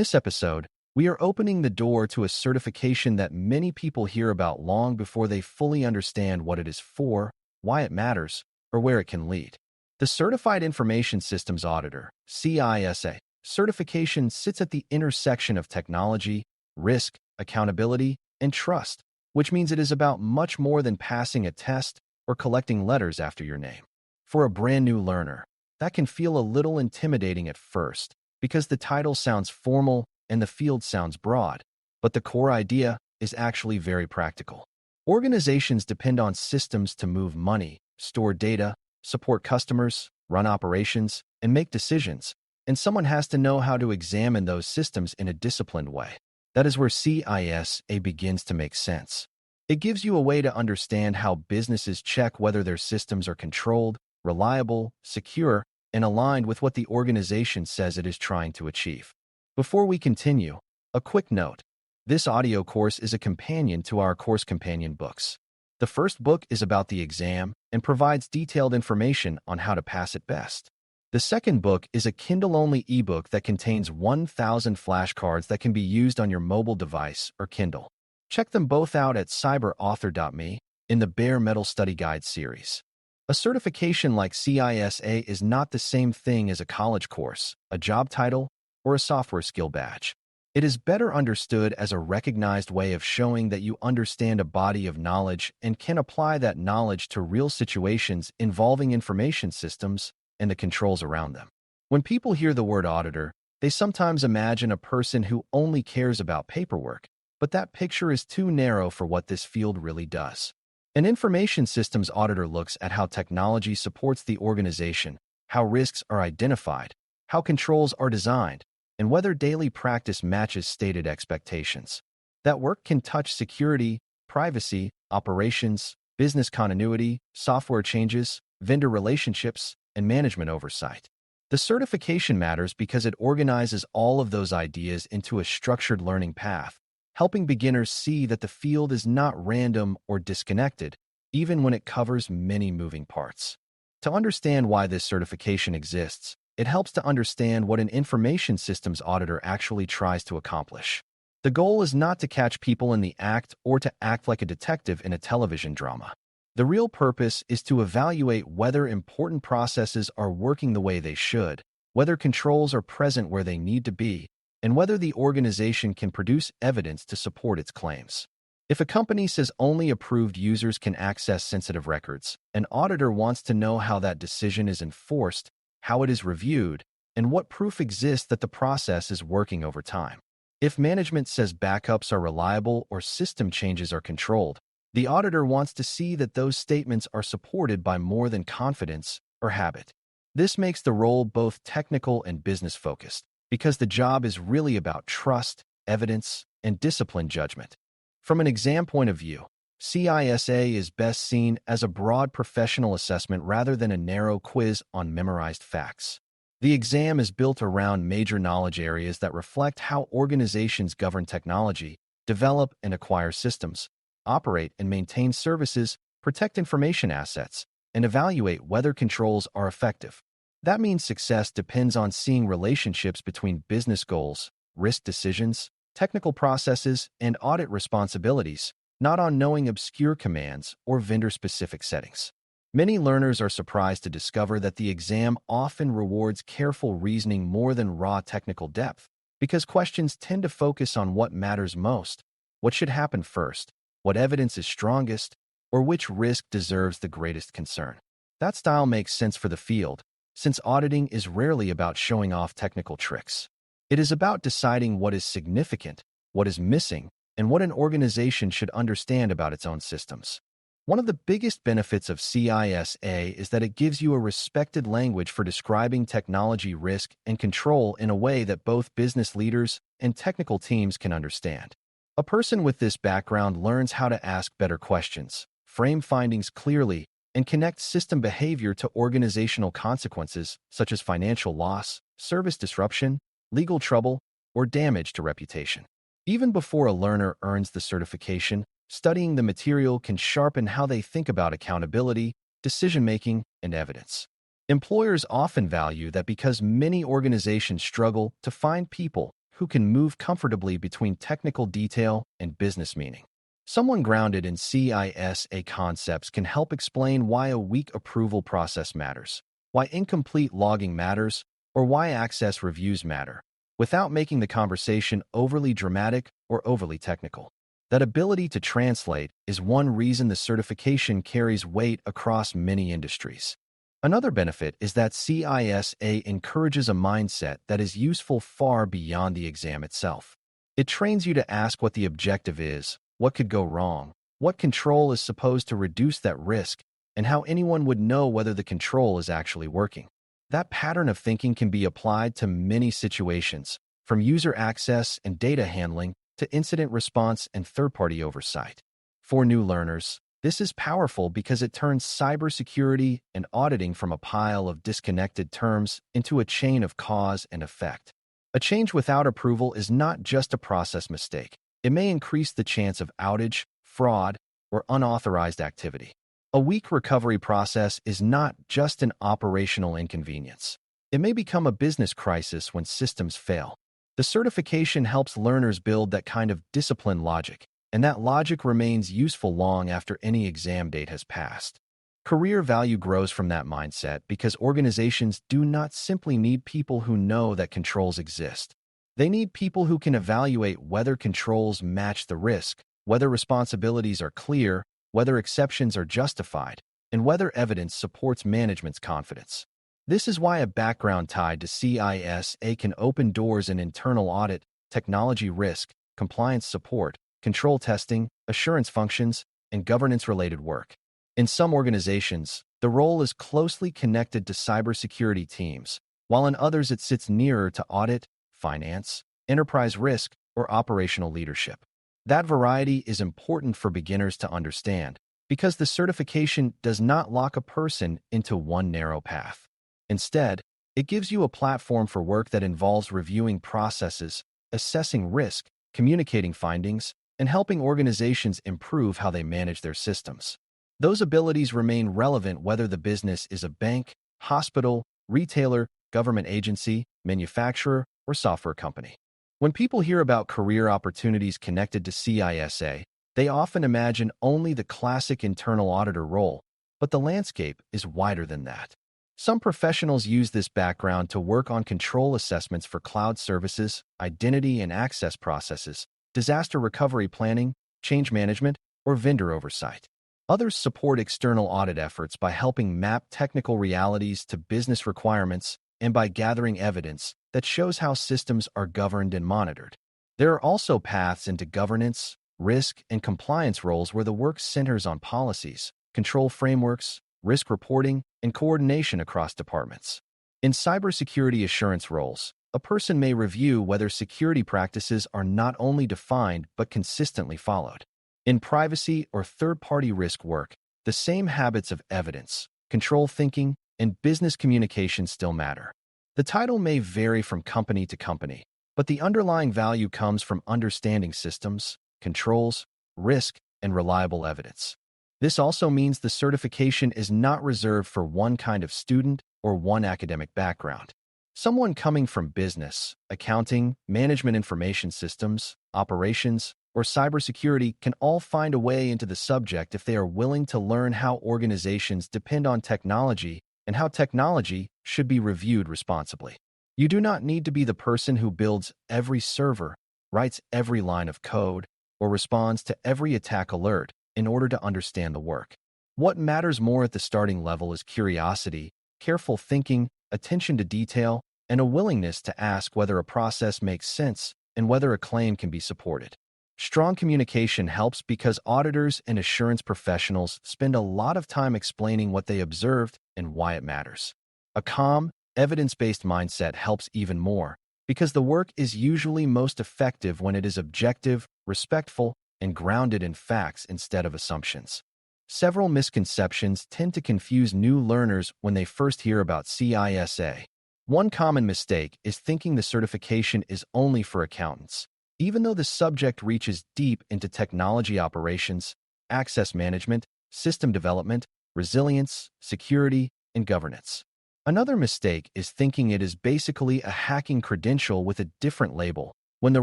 this episode, we are opening the door to a certification that many people hear about long before they fully understand what it is for, why it matters, or where it can lead. The Certified Information Systems Auditor, CISA, certification sits at the intersection of technology, risk, accountability, and trust, which means it is about much more than passing a test or collecting letters after your name. For a brand new learner, that can feel a little intimidating at first because the title sounds formal and the field sounds broad, but the core idea is actually very practical. Organizations depend on systems to move money, store data, support customers, run operations, and make decisions, and someone has to know how to examine those systems in a disciplined way. That is where CISA begins to make sense. It gives you a way to understand how businesses check whether their systems are controlled, reliable, secure, and aligned with what the organization says it is trying to achieve. Before we continue, a quick note. This audio course is a companion to our course companion books. The first book is about the exam and provides detailed information on how to pass it best. The second book is a Kindle-only ebook that contains 1,000 flashcards that can be used on your mobile device or Kindle. Check them both out at cyberauthor.me in the Bare Metal Study Guide series. A certification like CISA is not the same thing as a college course, a job title, or a software skill badge. It is better understood as a recognized way of showing that you understand a body of knowledge and can apply that knowledge to real situations involving information systems and the controls around them. When people hear the word auditor, they sometimes imagine a person who only cares about paperwork, but that picture is too narrow for what this field really does. An information systems auditor looks at how technology supports the organization, how risks are identified, how controls are designed, and whether daily practice matches stated expectations. That work can touch security, privacy, operations, business continuity, software changes, vendor relationships, and management oversight. The certification matters because it organizes all of those ideas into a structured learning path, helping beginners see that the field is not random or disconnected, even when it covers many moving parts. To understand why this certification exists, it helps to understand what an information systems auditor actually tries to accomplish. The goal is not to catch people in the act or to act like a detective in a television drama. The real purpose is to evaluate whether important processes are working the way they should, whether controls are present where they need to be, and whether the organization can produce evidence to support its claims. If a company says only approved users can access sensitive records, an auditor wants to know how that decision is enforced, how it is reviewed, and what proof exists that the process is working over time. If management says backups are reliable or system changes are controlled, the auditor wants to see that those statements are supported by more than confidence or habit. This makes the role both technical and business-focused, because the job is really about trust, evidence, and disciplined judgment. From an exam point of view, CISA is best seen as a broad professional assessment rather than a narrow quiz on memorized facts. The exam is built around major knowledge areas that reflect how organizations govern technology, develop and acquire systems, operate and maintain services, protect information assets, and evaluate whether controls are effective. That means success depends on seeing relationships between business goals, risk decisions, technical processes, and audit responsibilities, not on knowing obscure commands or vendor-specific settings. Many learners are surprised to discover that the exam often rewards careful reasoning more than raw technical depth, because questions tend to focus on what matters most, what should happen first, what evidence is strongest, or which risk deserves the greatest concern. That style makes sense for the field, since auditing is rarely about showing off technical tricks. It is about deciding what is significant, what is missing, and what an organization should understand about its own systems. One of the biggest benefits of CISA is that it gives you a respected language for describing technology risk and control in a way that both business leaders and technical teams can understand. A person with this background learns how to ask better questions, frame findings clearly, and connect system behavior to organizational consequences such as financial loss, service disruption, legal trouble, or damage to reputation. Even before a learner earns the certification, studying the material can sharpen how they think about accountability, decision-making, and evidence. Employers often value that because many organizations struggle to find people who can move comfortably between technical detail and business meaning. Someone grounded in CISA concepts can help explain why a weak approval process matters, why incomplete logging matters, or why access reviews matter, without making the conversation overly dramatic or overly technical. That ability to translate is one reason the certification carries weight across many industries. Another benefit is that CISA encourages a mindset that is useful far beyond the exam itself. It trains you to ask what the objective is, what could go wrong, what control is supposed to reduce that risk, and how anyone would know whether the control is actually working. That pattern of thinking can be applied to many situations, from user access and data handling to incident response and third-party oversight. For new learners, this is powerful because it turns cybersecurity and auditing from a pile of disconnected terms into a chain of cause and effect. A change without approval is not just a process mistake. It may increase the chance of outage, fraud, or unauthorized activity. A weak recovery process is not just an operational inconvenience. It may become a business crisis when systems fail. The certification helps learners build that kind of disciplined logic, and that logic remains useful long after any exam date has passed. Career value grows from that mindset because organizations do not simply need people who know that controls exist. They need people who can evaluate whether controls match the risk, whether responsibilities are clear, whether exceptions are justified, and whether evidence supports management's confidence. This is why a background tied to CISA can open doors in internal audit, technology risk, compliance support, control testing, assurance functions, and governance-related work. In some organizations, the role is closely connected to cybersecurity teams, while in others it sits nearer to audit, finance, enterprise risk, or operational leadership. That variety is important for beginners to understand because the certification does not lock a person into one narrow path. Instead, it gives you a platform for work that involves reviewing processes, assessing risk, communicating findings, and helping organizations improve how they manage their systems. Those abilities remain relevant whether the business is a bank, hospital, retailer, government agency, manufacturer, or software company. When people hear about career opportunities connected to CISA, they often imagine only the classic internal auditor role, but the landscape is wider than that. Some professionals use this background to work on control assessments for cloud services, identity and access processes, disaster recovery planning, change management, or vendor oversight. Others support external audit efforts by helping map technical realities to business requirements and by gathering evidence that shows how systems are governed and monitored. There are also paths into governance, risk, and compliance roles where the work centers on policies, control frameworks, risk reporting, and coordination across departments. In cybersecurity assurance roles, a person may review whether security practices are not only defined but consistently followed. In privacy or third-party risk work, the same habits of evidence, control thinking, and business communication still matter. The title may vary from company to company, but the underlying value comes from understanding systems, controls, risk, and reliable evidence. This also means the certification is not reserved for one kind of student or one academic background. Someone coming from business, accounting, management information systems, operations, or cybersecurity can all find a way into the subject if they are willing to learn how organizations depend on technology and how technology should be reviewed responsibly. You do not need to be the person who builds every server, writes every line of code, or responds to every attack alert in order to understand the work. What matters more at the starting level is curiosity, careful thinking, attention to detail, and a willingness to ask whether a process makes sense and whether a claim can be supported. Strong communication helps because auditors and assurance professionals spend a lot of time explaining what they observed and why it matters. A calm, evidence-based mindset helps even more because the work is usually most effective when it is objective, respectful, and grounded in facts instead of assumptions. Several misconceptions tend to confuse new learners when they first hear about CISA. One common mistake is thinking the certification is only for accountants, even though the subject reaches deep into technology operations, access management, system development, resilience, security, and governance. Another mistake is thinking it is basically a hacking credential with a different label, when the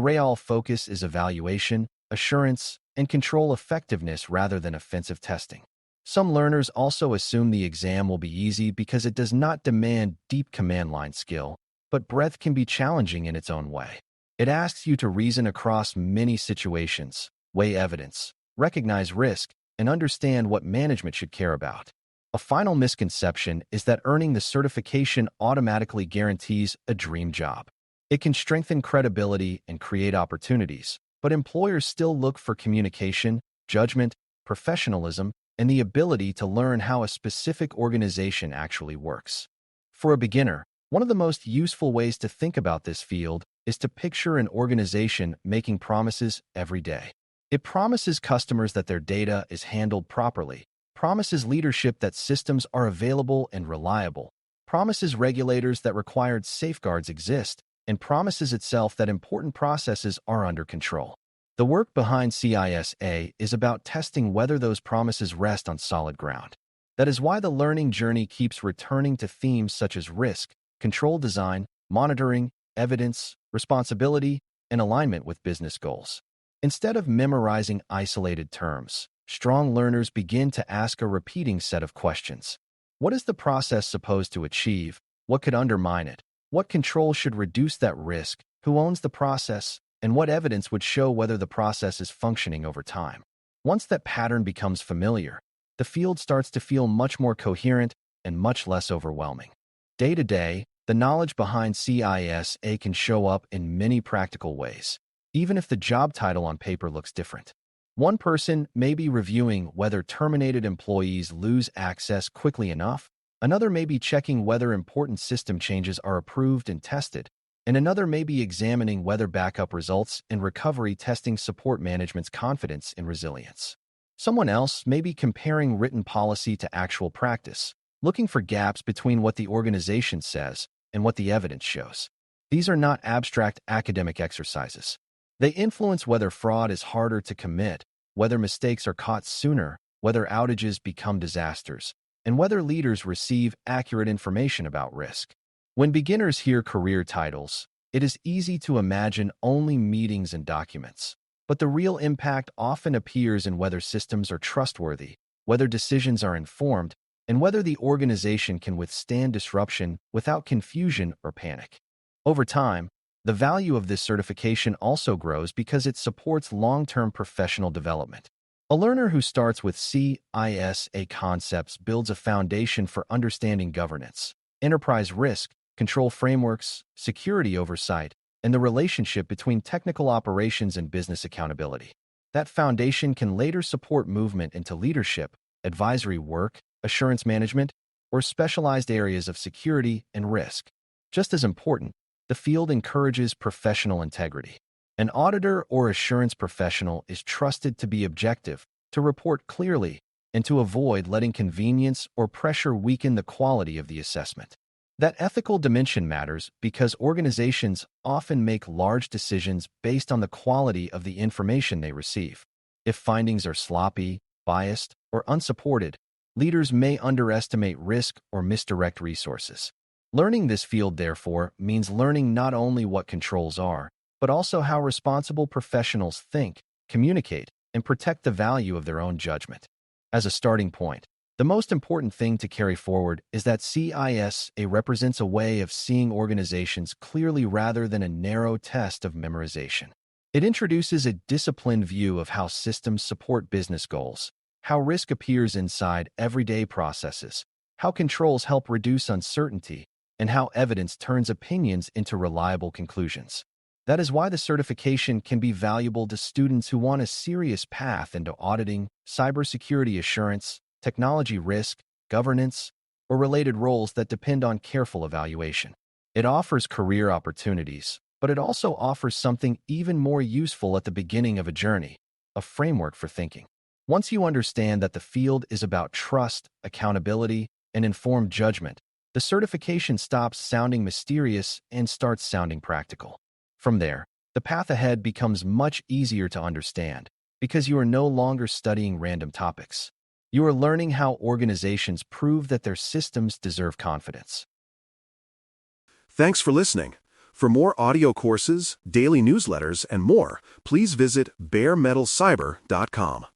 real focus is evaluation, assurance, and control effectiveness rather than offensive testing. Some learners also assume the exam will be easy because it does not demand deep command line skill, but breadth can be challenging in its own way. It asks you to reason across many situations, weigh evidence, recognize risk, and understand what management should care about. A final misconception is that earning the certification automatically guarantees a dream job. It can strengthen credibility and create opportunities, but employers still look for communication, judgment, professionalism, and the ability to learn how a specific organization actually works. For a beginner, one of the most useful ways to think about this field is to picture an organization making promises every day. It promises customers that their data is handled properly, promises leadership that systems are available and reliable, promises regulators that required safeguards exist, and promises itself that important processes are under control. The work behind CISA is about testing whether those promises rest on solid ground. That is why the learning journey keeps returning to themes such as risk, control design, monitoring, evidence, responsibility, and alignment with business goals. Instead of memorizing isolated terms, strong learners begin to ask a repeating set of questions. What is the process supposed to achieve? What could undermine it? What control should reduce that risk? Who owns the process? And what evidence would show whether the process is functioning over time? Once that pattern becomes familiar, the field starts to feel much more coherent and much less overwhelming. Day to day, the knowledge behind CISA can show up in many practical ways, even if the job title on paper looks different. One person may be reviewing whether terminated employees lose access quickly enough. Another may be checking whether important system changes are approved and tested, and another may be examining whether backup results and recovery testing support management's confidence and resilience. Someone else may be comparing written policy to actual practice, looking for gaps between what the organization says and what the evidence shows. These are not abstract academic exercises. They influence whether fraud is harder to commit, whether mistakes are caught sooner, whether outages become disasters, and whether leaders receive accurate information about risk. When beginners hear career titles, it is easy to imagine only meetings and documents. But the real impact often appears in whether systems are trustworthy, whether decisions are informed, and whether the organization can withstand disruption without confusion or panic. Over time, the value of this certification also grows because it supports long-term professional development. A learner who starts with CISA concepts builds a foundation for understanding governance, enterprise risk, control frameworks, security oversight, and the relationship between technical operations and business accountability. That foundation can later support movement into leadership, advisory work, assurance management, or specialized areas of security and risk. Just as important, the field encourages professional integrity. An auditor or assurance professional is trusted to be objective, to report clearly, and to avoid letting convenience or pressure weaken the quality of the assessment. That ethical dimension matters because organizations often make large decisions based on the quality of the information they receive. If findings are sloppy, biased, or unsupported, leaders may underestimate risk or misdirect resources. Learning this field, therefore, means learning not only what controls are, but also how responsible professionals think, communicate, and protect the value of their own judgment. As a starting point, the most important thing to carry forward is that CISA represents a way of seeing organizations clearly rather than a narrow test of memorization. It introduces a disciplined view of how systems support business goals, how risk appears inside everyday processes, how controls help reduce uncertainty, and how evidence turns opinions into reliable conclusions. That is why the certification can be valuable to students who want a serious path into auditing, cybersecurity assurance, technology risk, governance, or related roles that depend on careful evaluation. It offers career opportunities, but it also offers something even more useful at the beginning of a journey, a framework for thinking. Once you understand that the field is about trust, accountability, and informed judgment, the certification stops sounding mysterious and starts sounding practical. From there, the path ahead becomes much easier to understand because you are no longer studying random topics. You are learning how organizations prove that their systems deserve confidence. Thanks for listening. For more audio courses, daily newsletters, and more, please visit baremetalcyber.com.